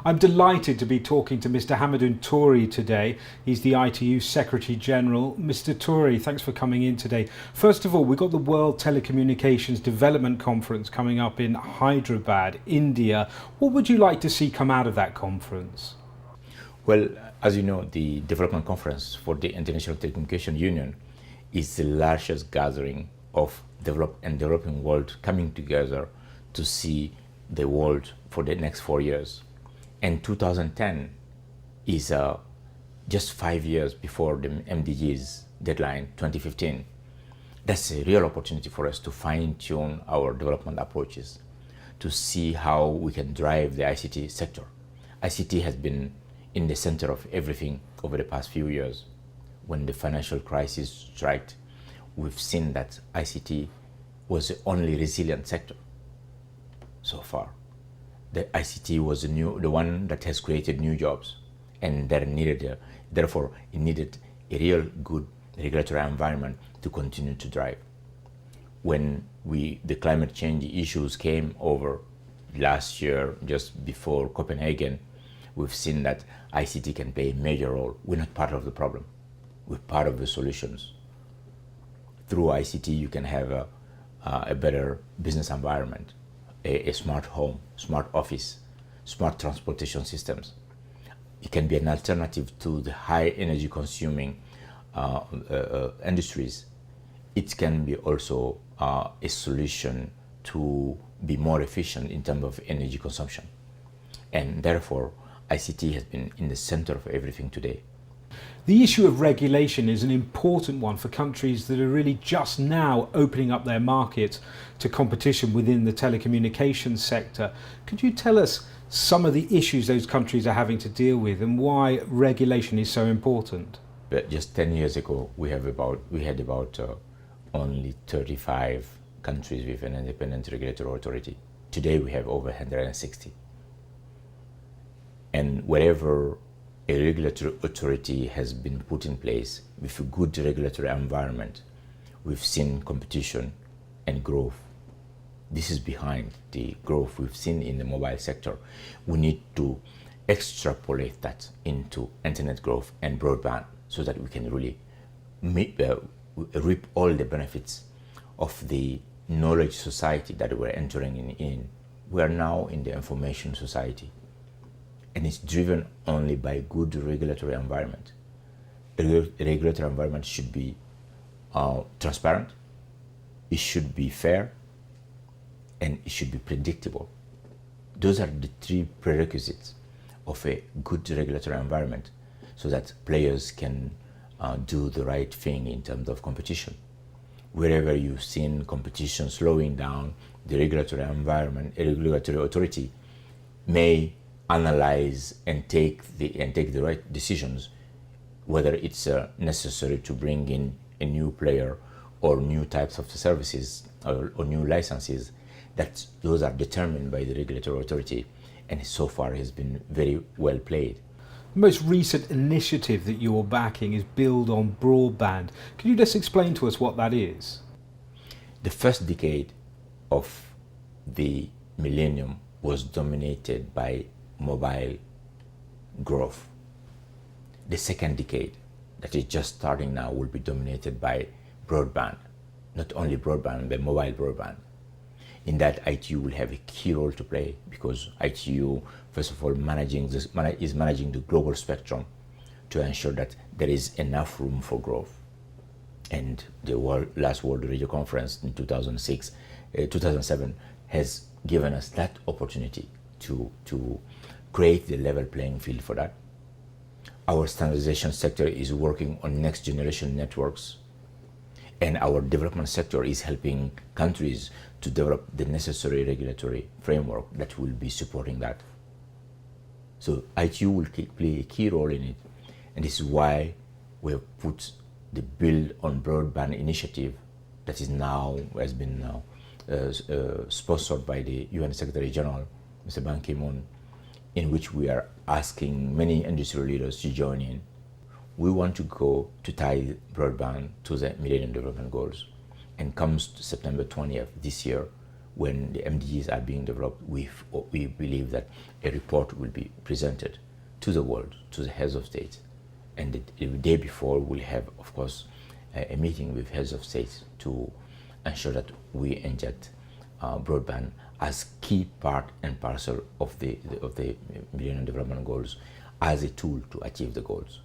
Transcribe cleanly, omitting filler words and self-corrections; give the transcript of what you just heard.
I'm delighted to be talking to Mr. Hamadoun Touré today. He's the ITU Secretary-General. Mr. Touré, thanks for coming in today. First of all, we've got the World Telecommunications Development Conference coming up in Hyderabad, India. What would you like to see come out of that conference? Well, as you know, the Development Conference for the International Telecommunication Union is the largest gathering of developed and developing world coming together to see the world for the next 4 years. And 2010 is just 5 years before the MDGs deadline, 2015. That's a real opportunity for us to fine-tune our development approaches, to see how we can drive the ICT sector. ICT has been in the center of everything over the past few years. When the financial crisis struck, we've seen that ICT was the only resilient sector so far. The ICT was the one that has created new jobs, and therefore it needed a real good regulatory environment to continue to drive. When the climate change issues came over last year, just before Copenhagen, we've seen that ICT can play a major role. We're not part of the problem, we're part of the solutions. Through ICT, you can have a better business environment, a smart home, smart office, smart transportation systems. It can be an alternative to the high energy consuming industries. It can be also a solution to be more efficient in terms of energy consumption. And therefore, ICT has been in the center of everything today. The issue of regulation is an important one for countries that are really just now opening up their markets to competition within the telecommunications sector. Could you tell us some of the issues those countries are having to deal with and why regulation is so important? But just 10 years ago, we had about only 35 countries with an independent regulatory authority. Today, we have over 160. And wherever a regulatory authority has been put in place with a good regulatory environment, we've seen competition and growth. This is behind the growth we've seen in the mobile sector. We need to extrapolate that into internet growth and broadband so that we can really reap all the benefits of the knowledge society that we're entering in. We are now in the information society, and it's driven only by good regulatory environment. A regulatory environment should be transparent, it should be fair, and it should be predictable. Those are the three prerequisites of a good regulatory environment so that players can do the right thing in terms of competition. Wherever you've seen competition slowing down, the regulatory environment, a regulatory authority may analyze and take the right decisions, whether it's necessary to bring in a new player or new types of services or new licenses. Those are determined by the regulatory authority, and so far has been very well played. The most recent initiative that you're backing is Build on Broadband. Can you just explain to us what that is? The first decade of the millennium was dominated by mobile growth. The second decade, that is just starting now, will be dominated by broadband. Not only broadband, but mobile broadband. In that, ITU will have a key role to play because ITU, first of all, is managing the global spectrum to ensure that there is enough room for growth. And the last World Radio Conference in 2007 has given us that opportunity to create the level playing field for that. Our standardization sector is working on next generation networks, and our development sector is helping countries to develop the necessary regulatory framework that will be supporting that. So ITU will play a key role in it, and this is why we have put the Build on Broadband initiative that has been sponsored by the UN Secretary-General, Mr. Ban Ki-moon, in which we are asking many industry leaders to join in. We want to go to tie broadband to the Millenium Development Goals. And comes to September 20th this year, when the MDGs are being developed, we believe that a report will be presented to the world, to the heads of state. And the day before, we'll have, of course, a meeting with heads of state to ensure that we inject broadband as key part and parcel of the Millennium Development Goals as a tool to achieve the goals.